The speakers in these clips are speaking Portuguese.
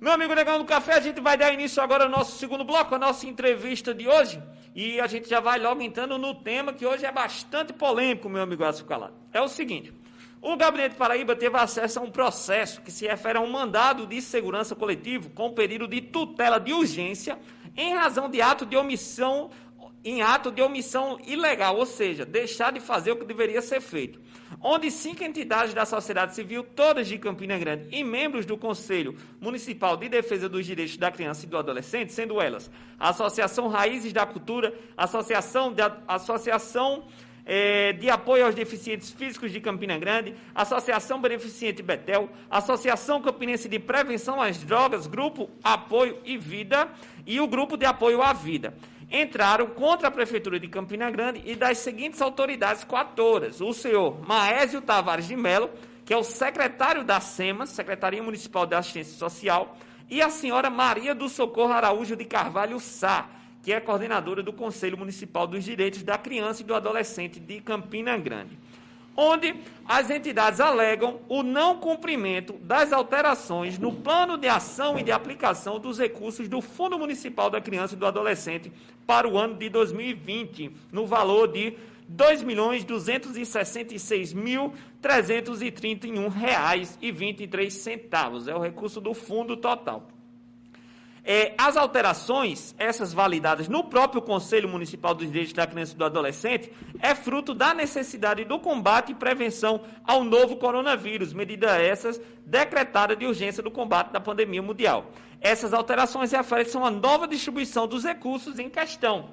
Meu amigo Negão do Café, a gente vai dar início agora ao nosso segundo bloco, a nossa entrevista de hoje. E a gente já vai logo entrando no tema que hoje é bastante polêmico, meu amigo Açucalado. É o seguinte, o Gabinete Paraíba teve acesso a um processo que se refere a um mandado de segurança coletivo com pedido de tutela de urgência em razão de ato de omissão ilegal, ou seja, deixar de fazer o que deveria ser feito, onde 5 entidades da sociedade civil, todas de Campina Grande, e membros do Conselho Municipal de Defesa dos Direitos da Criança e do Adolescente, sendo elas a Associação Raízes da Cultura, Associação de Apoio aos Deficientes Físicos de Campina Grande, Associação Beneficente Betel, Associação Campinense de Prevenção às Drogas, Grupo Apoio e Vida e o Grupo de Apoio à Vida. Entraram contra a Prefeitura de Campina Grande e das seguintes autoridades coautoras: o senhor Maésio Tavares de Melo, que é o secretário da SEMAS, Secretaria Municipal de Assistência Social, e a senhora Maria do Socorro Araújo de Carvalho Sá, que é coordenadora do Conselho Municipal dos Direitos da Criança e do Adolescente de Campina Grande, onde as entidades alegam o não cumprimento das alterações no plano de ação e de aplicação dos recursos do Fundo Municipal da Criança e do Adolescente para o ano de 2020, no valor de R$ 2.266.331,23. É o recurso do fundo total. As alterações, essas validadas no próprio Conselho Municipal dos Direitos da Criança e do Adolescente, é fruto da necessidade do combate e prevenção ao novo coronavírus, medidas essas decretadas de urgência do combate da pandemia mundial. Essas alterações referem-se a uma nova distribuição dos recursos em questão,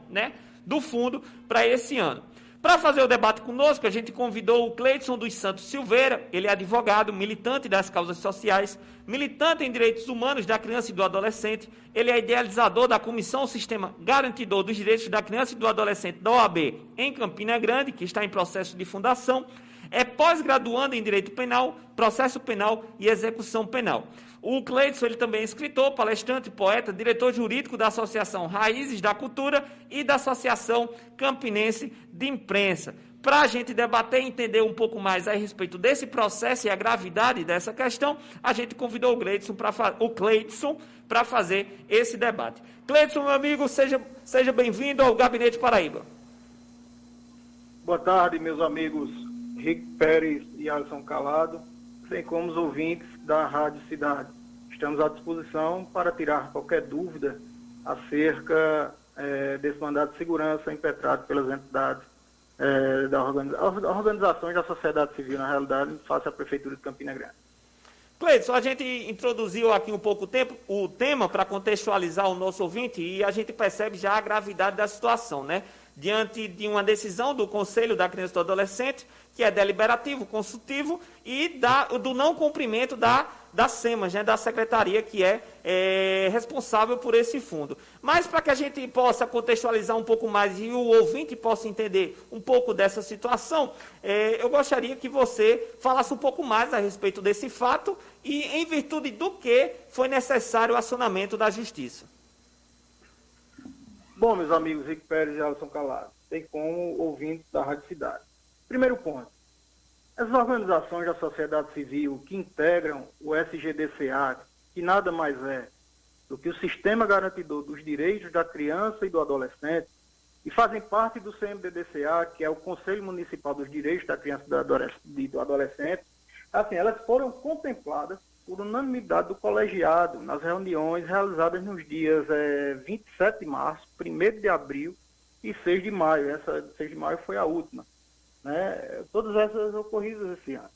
do fundo para esse ano. Para fazer o debate conosco, a gente convidou o Cleidson dos Santos Silveira, ele é advogado, militante das causas sociais, militante em direitos humanos da criança e do adolescente, ele é idealizador da Comissão Sistema Garantidor dos Direitos da Criança e do Adolescente da OAB em Campina Grande, que está em processo de fundação, é pós-graduando em Direito Penal, Processo Penal e Execução Penal. O Cleidson, ele também é escritor, palestrante, poeta, diretor jurídico da Associação Raízes da Cultura e da Associação Campinense de Imprensa. Para a gente debater e entender um pouco mais a respeito desse processo e a gravidade dessa questão, a gente convidou o Cleidson para fazer esse debate. Cleidson, meu amigo, seja bem-vindo ao Gabinete Paraíba. Boa tarde, meus amigos Rick Pérez e Alisson Calado, bem como os ouvintes da Rádio Cidade. Estamos à disposição para tirar qualquer dúvida acerca desse mandado de segurança impetrado pelas entidades organizações da sociedade civil, na realidade, face à Prefeitura de Campina Grande. Cleidson, a gente introduziu aqui um pouco o tema para contextualizar o nosso ouvinte e a gente percebe já a gravidade da situação, diante de uma decisão do Conselho da Criança e do Adolescente, que é deliberativo, consultivo, e do não cumprimento da SEMAS, da secretaria que é responsável por esse fundo. Mas para que a gente possa contextualizar um pouco mais e o ouvinte possa entender um pouco dessa situação, eu gostaria que você falasse um pouco mais a respeito desse fato e em virtude do que foi necessário o acionamento da Justiça. Bom, meus amigos Rick Pérez e Alisson Calado, tem como ouvintes da Rádio Cidade. Primeiro ponto, as organizações da sociedade civil que integram o SGDCA, que nada mais é do que o Sistema Garantidor dos Direitos da Criança e do Adolescente, e fazem parte do CMDDCA, que é o Conselho Municipal dos Direitos da Criança e do Adolescente, assim, elas foram contempladas por unanimidade do colegiado nas reuniões realizadas nos dias 27 de março, 1º de abril e 6 de maio. Essa 6 de maio foi a última. Todas essas ocorridas esse ano,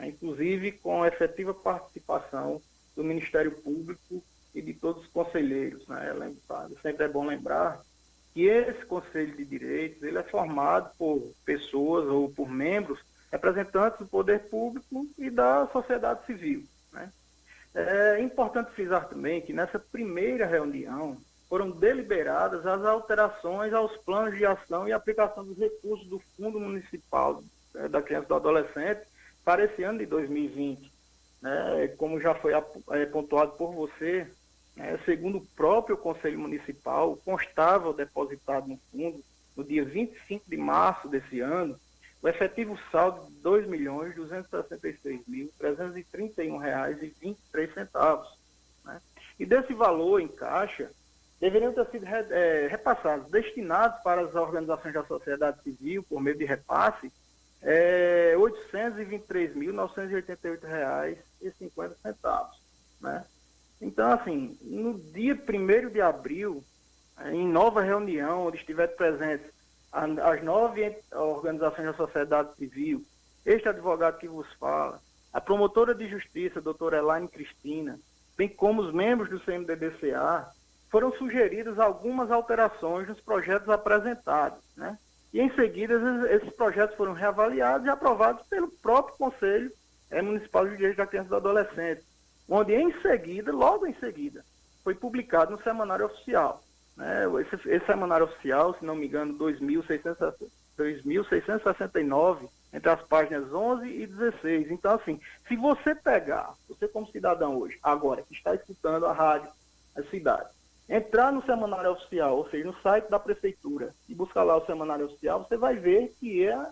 inclusive com a efetiva participação do Ministério Público e de todos os conselheiros. Sempre é bom lembrar que esse Conselho de Direitos ele é formado por pessoas ou por membros representantes do poder público e da sociedade civil. É importante frisar também que nessa primeira reunião foram deliberadas as alterações aos planos de ação e aplicação dos recursos do Fundo Municipal da Criança e do Adolescente para esse ano de 2020. Como já foi pontuado por você, segundo o próprio Conselho Municipal, constava depositado no fundo no dia 25 de março desse ano, o efetivo saldo de R$ 2.266.331,23. E desse valor em caixa, deveriam ter sido repassados, destinados para as organizações da sociedade civil, por meio de repasse, R$ 823.988,50, né? Então, assim, no dia 1º de abril, em nova reunião, onde estiver presentes as 9 organizações da sociedade civil, este advogado que vos fala, a promotora de justiça, doutora Elaine Cristina, bem como os membros do CMDDCA, foram sugeridas algumas alterações nos projetos apresentados, né? E em seguida esses projetos foram reavaliados e aprovados pelo próprio Conselho Municipal de Direitos da Criança e do Adolescente, onde em seguida, logo em seguida, foi publicado no Semanário Oficial, né? Esse Semanário Oficial, se não me engano, 2.669, entre as páginas 11 e 16. Então, assim, se você pegar, você como cidadão hoje, agora, que está escutando a rádio, a cidade, entrar no Semanário Oficial, ou seja, no site da Prefeitura, e buscar lá o Semanário Oficial, você vai ver que é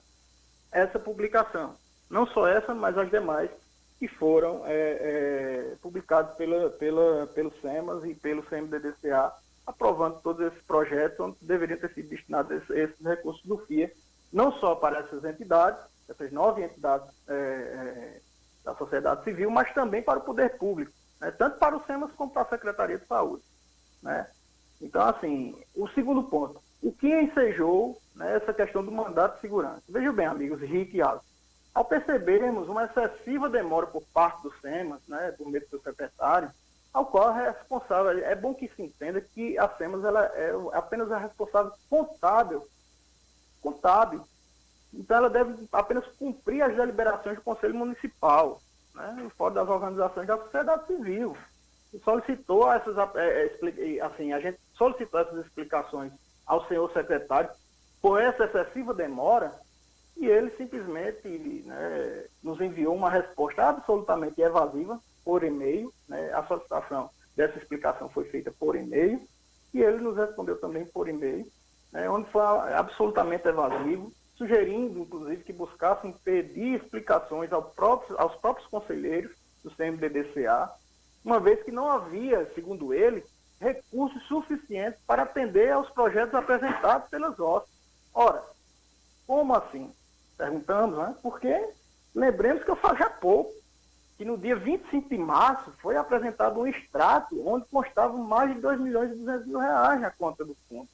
essa publicação. Não só essa, mas as demais que foram publicadas pelo SEMAS e pelo CMDDCA, aprovando todos esses projetos onde deveriam ter sido destinados esses recursos do FIA, não só para essas entidades, essas 9 entidades da sociedade civil, mas também para o poder público, né? Tanto para o SEMAS como para a Secretaria de Saúde, né? Então, assim, o segundo ponto, o que ensejou, né, essa questão do mandato de segurança? Vejam bem, amigos, Rick e Alex, ao percebermos uma excessiva demora por parte do SEMAS, né, por meio do seu secretário, ao qual é responsável, é bom que se entenda que a SEMAS ela é apenas a responsável contábil. Então ela deve apenas cumprir as deliberações do Conselho Municipal, né, e fora das organizações da sociedade civil. E solicitou essas, assim, a gente solicitou essas explicações ao senhor secretário por essa excessiva demora, e ele simplesmente, né, nos enviou uma resposta absolutamente evasiva por e-mail, né? A solicitação dessa explicação foi feita por e-mail, e ele nos respondeu também por e-mail, né, onde foi absolutamente evasivo, sugerindo, inclusive, que buscassem pedir explicações aos próprios conselheiros do CMDDCA, uma vez que não havia, segundo ele, recursos suficientes para atender aos projetos apresentados pelas OSCs. Ora, como assim? Perguntamos, né? Porque lembremos que eu falei há pouco que no dia 25 de março foi apresentado um extrato onde constavam mais de R$ 2.200.000 na conta do fundo.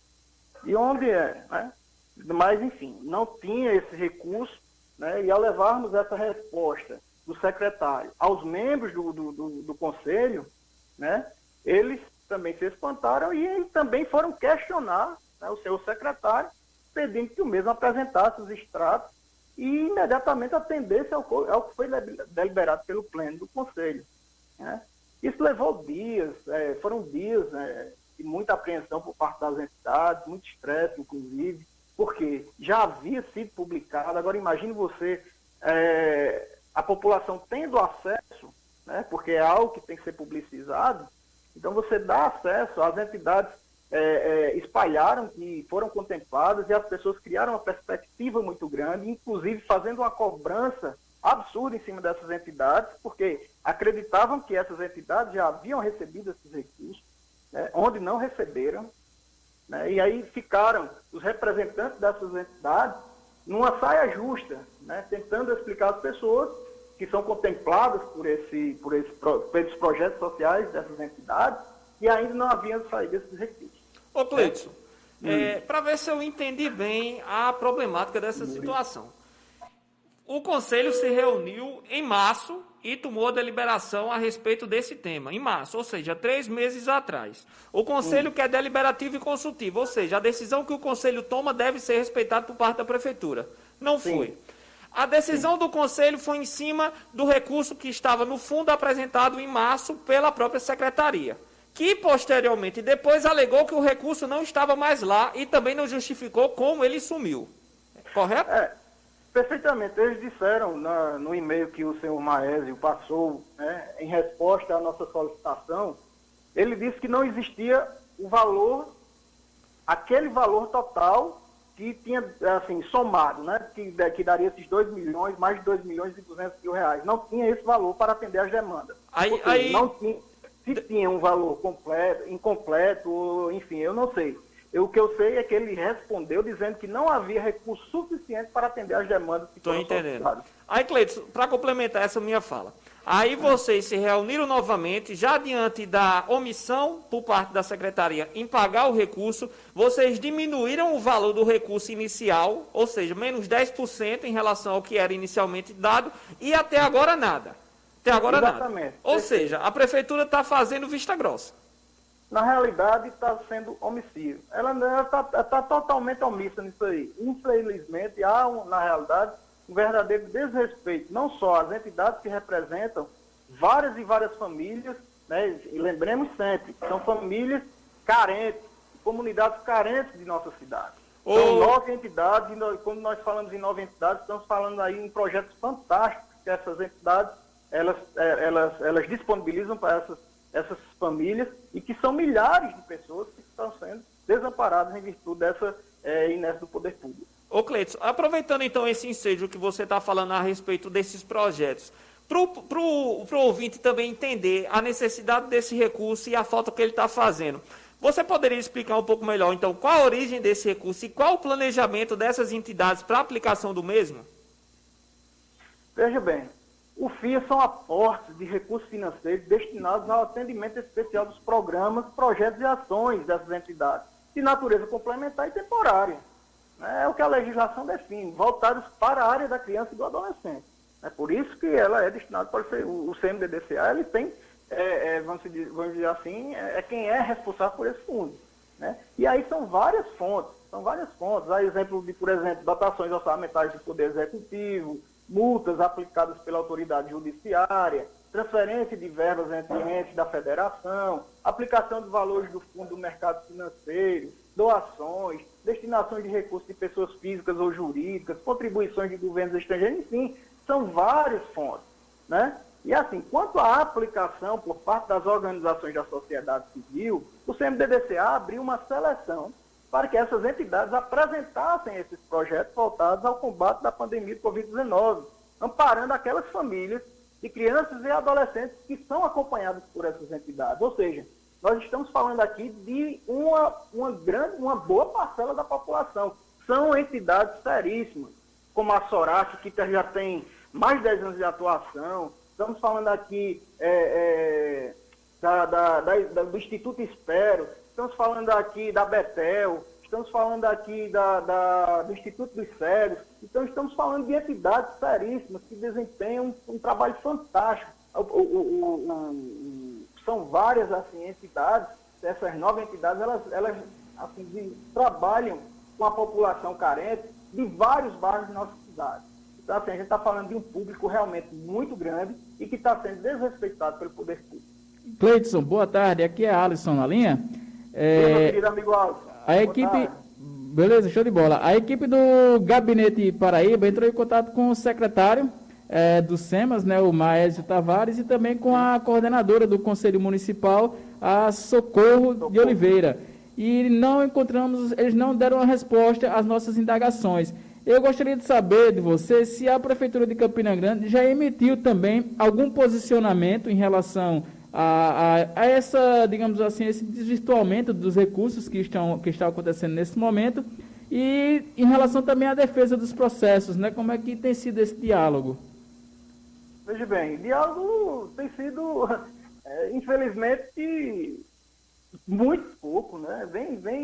E onde né? Mas, enfim, não tinha esse recurso, né? E ao levarmos essa resposta do secretário aos membros do conselho, né? Eles também se espantaram e também foram questionar, né, o seu secretário, pedindo que o mesmo apresentasse os extratos e imediatamente atendesse ao que foi deliberado pelo pleno do Conselho, né? Isso levou dias, foram dias, né, de muita apreensão por parte das entidades, muito estresse, inclusive, porque já havia sido publicado. Agora imagine você, a população tendo acesso, né, porque é algo que tem que ser publicizado, então você dá acesso, às entidades espalharam que foram contempladas e as pessoas criaram uma perspectiva muito grande, inclusive fazendo uma cobrança absurda em cima dessas entidades, porque acreditavam que essas entidades já haviam recebido esses recursos, né, onde não receberam, né, e aí ficaram os representantes dessas entidades numa saia justa, né, tentando explicar às pessoas que são contempladas pelos projetos sociais dessas entidades e ainda não haviam saído desses recursos. Ô, Cleidson, para ver se eu entendi bem a problemática dessa situação. O Conselho se reuniu em março e tomou a deliberação a respeito desse tema, em março, ou seja, 3 meses atrás. O Conselho que é deliberativo e consultivo, ou seja, a decisão que o Conselho toma deve ser respeitada por parte da Prefeitura. Não foi. A decisão do Conselho foi em cima do recurso que estava no fundo apresentado em março pela própria Secretaria, que posteriormente depois alegou que o recurso não estava mais lá e também não justificou como ele sumiu. Correto? Perfeitamente. Eles disseram no e-mail que o senhor Maésio passou, né, em resposta à nossa solicitação, ele disse que não existia o valor, aquele valor total que tinha, assim, somado, né, que daria esses 2 milhões, mais de 2.200.000 reais. Não tinha esse valor para atender as demandas. Não tinha. Se tinha um valor completo, incompleto, ou, enfim, eu não sei. O que eu sei é que ele respondeu dizendo que não havia recurso suficiente para atender as demandas que Estou foram entendendo. solicitadas. Aí, Cleiton, para complementar essa minha fala, aí vocês se reuniram novamente, já diante da omissão por parte da secretaria em pagar o recurso, vocês diminuíram o valor do recurso inicial, ou seja, menos 10% em relação ao que era inicialmente dado, e até agora nada. Até agora Exatamente. nada. Ou seja, a prefeitura está fazendo vista grossa. Na realidade, está sendo omissivo. Ela está totalmente omissa nisso aí. Infelizmente, há, na realidade, um verdadeiro desrespeito, não só às entidades que representam várias e várias famílias, né? E lembremos sempre, são famílias carentes, comunidades carentes de nossa cidade. São 9 entidades, e quando nós falamos em 9 entidades, estamos falando aí em projetos fantásticos que essas entidades elas disponibilizam para essas famílias, e que são milhares de pessoas que estão sendo desamparadas em virtude dessa inércia do poder público. Ô Cleiton, aproveitando então esse ensejo que você está falando a respeito desses projetos, para o ouvinte também entender a necessidade desse recurso e a falta que ele está fazendo, você poderia explicar um pouco melhor, então, qual a origem desse recurso e qual o planejamento dessas entidades para a aplicação do mesmo? Veja bem, o FIA são aportes de recursos financeiros destinados ao atendimento especial dos programas, projetos e ações dessas entidades, de natureza complementar e temporária. É o que a legislação define, voltados para a área da criança e do adolescente. É por isso que ela é destinada para o CMDDCA, ele tem, vamos dizer assim, quem é responsável por esse fundo. Né? E aí são várias fontes. Há exemplo de, por exemplo, dotações orçamentárias do Poder Executivo, multas aplicadas pela autoridade judiciária, transferência de verbas entre entes da federação, aplicação de valores do fundo do mercado financeiro, doações, destinações de recursos de pessoas físicas ou jurídicas, contribuições de governos estrangeiros, enfim, são várias fontes, né? E assim, quanto à aplicação por parte das organizações da sociedade civil, o CMDDCA abriu uma seleção para que essas entidades apresentassem esses projetos voltados ao combate da pandemia de Covid-19, amparando aquelas famílias de crianças e adolescentes que são acompanhadas por essas entidades. Ou seja, nós estamos falando aqui de uma boa parcela da população. São entidades seríssimas, como a SORAC, que já tem mais de 10 anos de atuação. Estamos falando aqui do Instituto Espero, estamos falando aqui da Betel, estamos falando aqui do Instituto dos Cegos. Então, estamos falando de entidades seríssimas que desempenham um trabalho fantástico. São várias assim, entidades, essas 9 entidades, elas assim, trabalham com a população carente de vários bairros de nossa cidade. Então, assim, a gente está falando de um público realmente muito grande e que está sendo desrespeitado pelo poder público. Cleiton, boa tarde. Aqui é Alisson na linha. Meu querido amigo Alisson. A equipe... Beleza, show de bola. A equipe do Gabinete Paraíba entrou em contato com o secretário do SEMAS, né, o Maésio Tavares, e também com a coordenadora do Conselho Municipal, a Socorro de Oliveira. E eles não deram a resposta às nossas indagações. Eu gostaria de saber de você se a Prefeitura de Campina Grande já emitiu também algum posicionamento em relação a essa, digamos assim, esse desvirtuamento dos recursos que está acontecendo nesse momento, e em relação também à defesa dos processos, né? Como é que tem sido esse diálogo? Veja bem, o diálogo tem sido, infelizmente, muito pouco, né?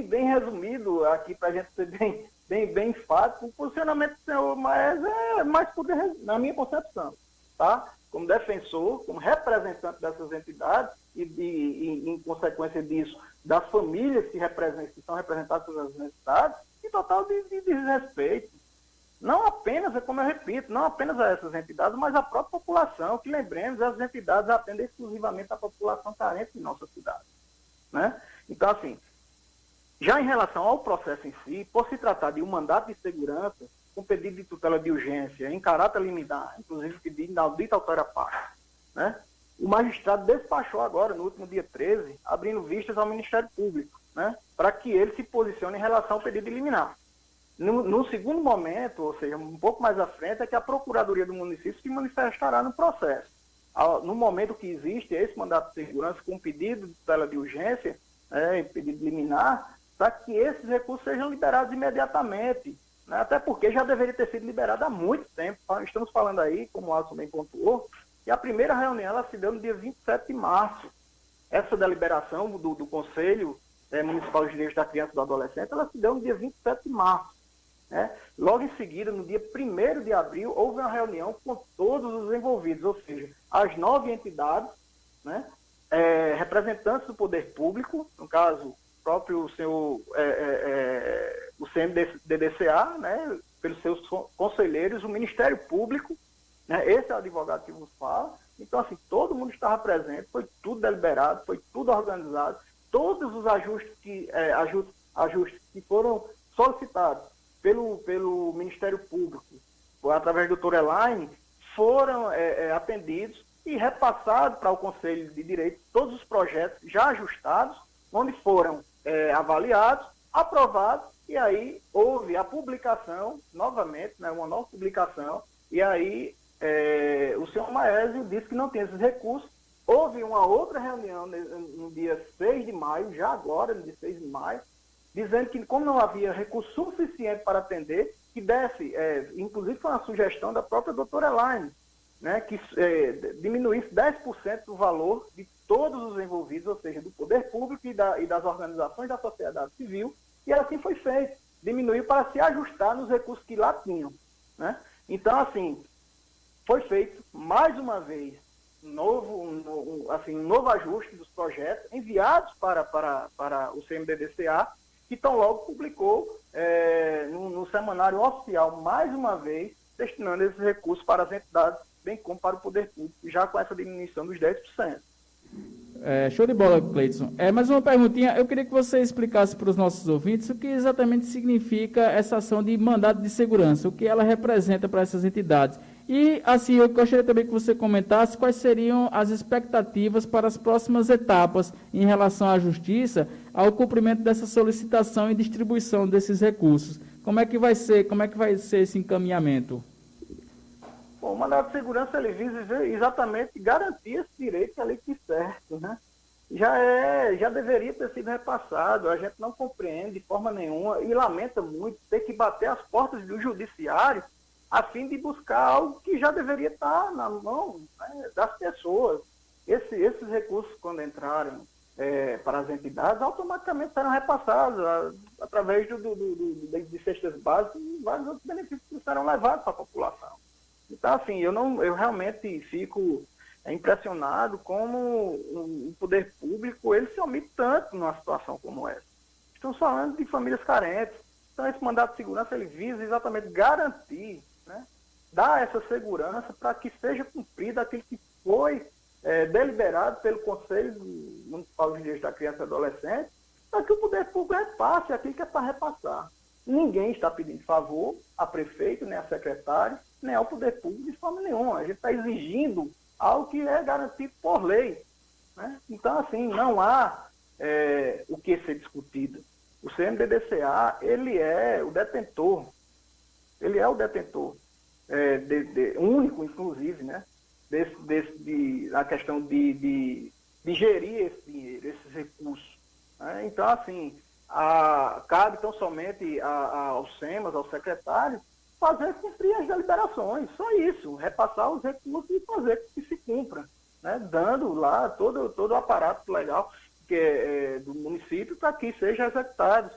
Bem resumido aqui para a gente ser bem enfático. O posicionamento do senhor Maés é mais poder, na minha concepção, tá? Como defensor, como representante dessas entidades e em consequência disso, das famílias que são representadas pelas entidades, e total de desrespeito. Não apenas, como eu repito, não apenas a essas entidades, mas a própria população, que lembremos, as entidades atendem exclusivamente a população carente de nossa cidade. Né? Então, assim, já em relação ao processo em si, por se tratar de um mandato de segurança, com pedido de tutela de urgência, em caráter liminar, inclusive pedido na audita autora parte, né? O magistrado despachou agora, no último dia 13, abrindo vistas ao Ministério Público, né? Para que ele se posicione em relação ao pedido de liminar. No segundo momento, ou seja, um pouco mais à frente, é que a Procuradoria do município se manifestará no processo. no momento que existe esse mandato de segurança com pedido de tutela de urgência, pedido de liminar, para que esses recursos sejam liberados imediatamente, né? Até porque já deveria ter sido liberado há muito tempo. Estamos falando aí, como o Alisson bem pontuou, que a primeira reunião ela se deu no dia 27 de março. Essa deliberação do Conselho Municipal de Direitos da Criança e do Adolescente, ela se deu no dia 27 de março. Né? Logo em seguida, no dia 1º de abril, houve uma reunião com todos os envolvidos, ou seja, as 9 entidades, né? Representantes do poder público, no caso, o próprio o CMDDCA, né? Pelos seus conselheiros, o Ministério Público, né? Esse é o advogado que vos fala. Então, assim, todo mundo estava presente, foi tudo deliberado, foi tudo organizado, todos os ajustes que foram solicitados pelo Ministério Público, através do Dr. Elaine, foram atendidos e repassados para o Conselho de Direito todos os projetos já ajustados, onde foram avaliados, aprovados, e aí houve a publicação, novamente, né, uma nova publicação, e aí o senhor Maésio disse que não tem esses recursos. Houve uma outra reunião no dia 6 de maio, já agora, no dia 6 de maio, dizendo que como não havia recurso suficiente para atender, que desse, inclusive foi uma sugestão da própria doutora Elaine, né, que diminuísse 10% do valor de todos os envolvidos, ou seja, do poder público e das organizações da sociedade civil, e assim foi feito, diminuiu para se ajustar nos recursos que lá tinham. Né? Então, assim, foi feito mais uma vez um novo ajuste dos projetos enviados para o CMDDCA, que tão logo publicou no semanário oficial, mais uma vez, destinando esses recursos para as entidades, bem como para o poder público, já com essa diminuição dos 10%. Show de bola, Cleidson. Mais uma perguntinha, eu queria que você explicasse para os nossos ouvintes o que exatamente significa essa ação de mandado de segurança, o que ela representa para essas entidades. E, assim, eu gostaria também que você comentasse quais seriam as expectativas para as próximas etapas em relação à Justiça, ao cumprimento dessa solicitação e distribuição desses recursos. Como é que vai ser esse encaminhamento? Bom, o mandado de segurança ele visa exatamente garantir esse direito ali que certo, né? Já deveria ter sido repassado, a gente não compreende de forma nenhuma e lamenta muito ter que bater as portas do judiciário a fim de buscar algo que já deveria estar na mão, né, das pessoas. Esses recursos, quando entrarem para as entidades, automaticamente serão repassados através de cestas básicas e vários outros benefícios que serão levados para a população. Então, assim, eu realmente fico impressionado como o poder público ele se omite tanto numa situação como essa. Estamos falando de famílias carentes. Então, esse mandato de segurança ele visa exatamente garantir, né, dar essa segurança para que seja cumprido aquilo que foi deliberado pelo Conselho Municipal de Direitos da Criança e Adolescente, para que o poder público repasse aquilo que é para repassar. Ninguém está pedindo favor a prefeito, nem a secretário, nem ao poder público de forma nenhuma. A gente está exigindo algo que é garantido por lei. Né? Então, assim, não há o que ser discutido. O CMDDCA, ele é o detentor, único, inclusive, né? Na questão de gerir esse dinheiro, esses recursos. Né? Então, assim, cabe tão somente aos SEMAS, ao secretário, fazer cumprir as deliberações, só isso, repassar os recursos e fazer que se cumpra, né? Dando lá todo o aparato legal do município para que seja executado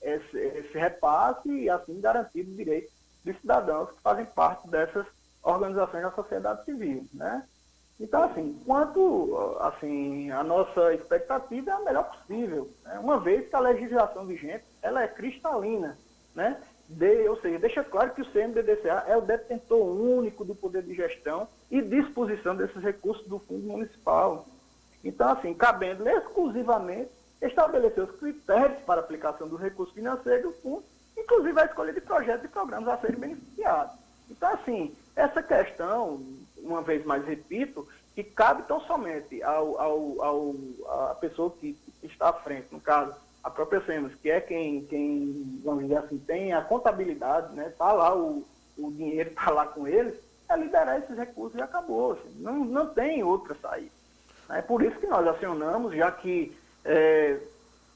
esse repasse e assim garantido o direito dos cidadãos que fazem parte dessas organizações da sociedade civil, né? Então, assim, a nossa expectativa é a melhor possível, né? Uma vez que a legislação vigente, ela é cristalina, né? Ou seja, deixa claro que o CMDDCA é o detentor único do poder de gestão e disposição desses recursos do fundo municipal. Então, assim, cabendo exclusivamente estabelecer os critérios para a aplicação dos recursos financeiros do fundo, inclusive a escolha de projetos e programas a serem beneficiados. Então, assim, essa questão, uma vez mais repito, que cabe tão somente a pessoa que está à frente, no caso, a própria SEMAS, que é quem, vamos dizer assim, tem a contabilidade, né? Está lá o dinheiro, está lá com eles, é liberar esses recursos e acabou. Assim, não tem outra saída. É por isso que nós acionamos, já que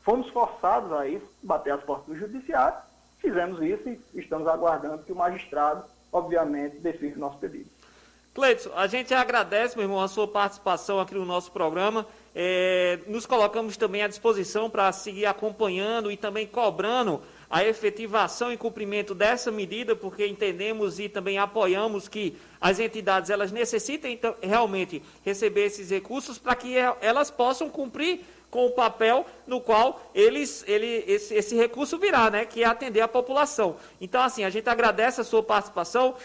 fomos forçados a isso, bater as portas do judiciário, fizemos isso e estamos aguardando que o magistrado, obviamente, defina o nosso pedido. Cleidson, a gente agradece, meu irmão, a sua participação aqui no nosso programa. Nos colocamos também à disposição para seguir acompanhando e também cobrando a efetivação e cumprimento dessa medida, porque entendemos e também apoiamos que as entidades elas necessitem então, realmente receber esses recursos para que elas possam cumprir com o papel no qual esse recurso virá, né, que é atender a população. Então, assim, a gente agradece a sua participação,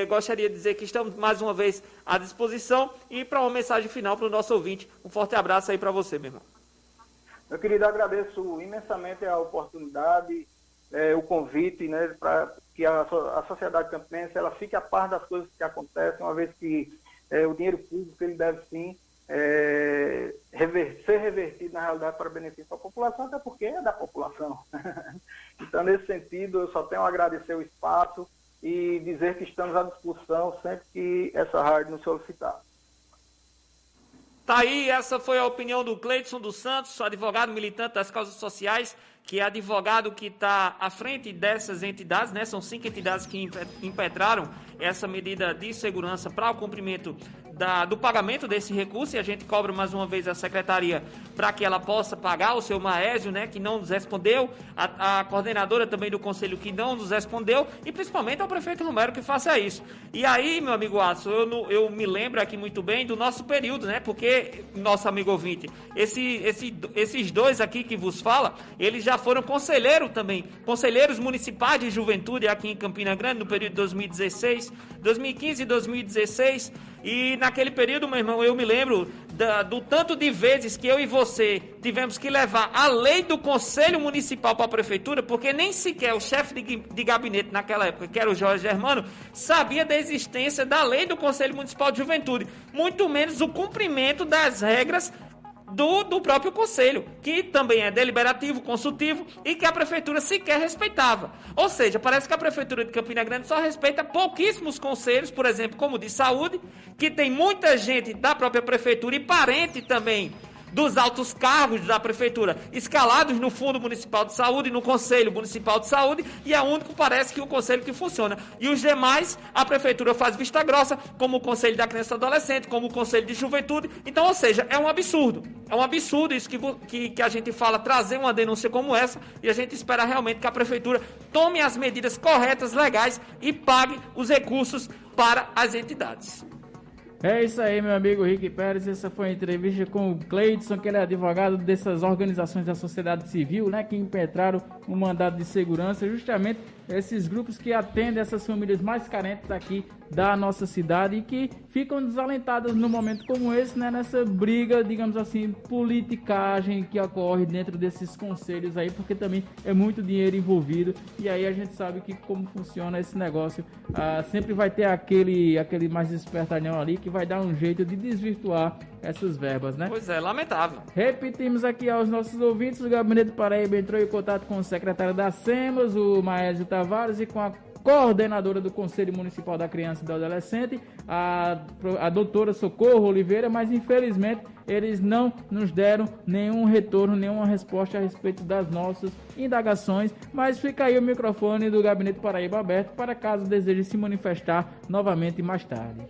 gostaria de dizer que estamos mais uma vez à disposição e para uma mensagem final para o nosso ouvinte, um forte abraço aí para você, meu irmão. Meu querido, agradeço imensamente a oportunidade, o convite, né, para que a sociedade campinense ela fique a par das coisas que acontecem, uma vez que o dinheiro público ele deve sim ser revertido na realidade para benefício da população, até porque é da população. Então, nesse sentido, eu só tenho a agradecer o espaço e dizer que estamos à disposição sempre que essa rádio nos solicitar. Tá aí, essa foi a opinião do Cleidson dos Santos, advogado militante das causas sociais, que é advogado que está à frente dessas entidades, né? São 5 entidades que impetraram essa medida de segurança para o cumprimento do pagamento desse recurso, e a gente cobra mais uma vez a secretaria para que ela possa pagar o seu Maésio, né, que não nos respondeu, a coordenadora também do conselho que não nos respondeu, e principalmente ao prefeito Romero que faça isso. E aí, meu amigo Watson, eu me lembro aqui muito bem do nosso período, né, porque, nosso amigo ouvinte, esses dois aqui que vos fala, eles já foram conselheiros municipais de juventude aqui em Campina Grande, no período de 2016, 2015 e 2016, e naquele período, meu irmão, eu me lembro do tanto de vezes que eu e você tivemos que levar a lei do Conselho Municipal para a Prefeitura, porque nem sequer o chefe de gabinete naquela época, que era o Jorge Germano, sabia da existência da lei do Conselho Municipal de Juventude, muito menos o cumprimento das regras do próprio conselho, que também é deliberativo, consultivo e que a prefeitura sequer respeitava. Ou seja, parece que a prefeitura de Campina Grande só respeita pouquíssimos conselhos, por exemplo, como o de saúde, que tem muita gente da própria prefeitura e parente também dos altos cargos da prefeitura escalados no Fundo Municipal de Saúde, no Conselho Municipal de Saúde, e é o único, parece que o conselho que funciona. E os demais, a prefeitura faz vista grossa, como o Conselho da Criança e Adolescente, como o Conselho de Juventude. Então, ou seja, é um absurdo. É um absurdo isso que a gente fala, trazer uma denúncia como essa, e a gente espera realmente que a prefeitura tome as medidas corretas, legais, e pague os recursos para as entidades. É isso aí, meu amigo Rick Pérez. Essa foi a entrevista com o Cleidson, que ele é advogado dessas organizações da sociedade civil, né, que impetraram um mandado de segurança, justamente esses grupos que atendem essas famílias mais carentes aqui da nossa cidade e que ficam desalentadas num momento como esse, né, nessa briga, digamos assim, politicagem que ocorre dentro desses conselhos aí, porque também é muito dinheiro envolvido, e aí a gente sabe que como funciona esse negócio, sempre vai ter aquele mais espertalhão ali que vai dar um jeito de desvirtuar essas verbas, né? Pois é, lamentável. Repetimos aqui aos nossos ouvintes, o Gabinete Paraíba entrou em contato com o secretário da SEMAS, o Maésio Tavares, e com a coordenadora do Conselho Municipal da Criança e do Adolescente, a doutora Socorro Oliveira, mas infelizmente eles não nos deram nenhum retorno, nenhuma resposta a respeito das nossas indagações, mas fica aí o microfone do Gabinete Paraíba aberto para caso deseje se manifestar novamente mais tarde.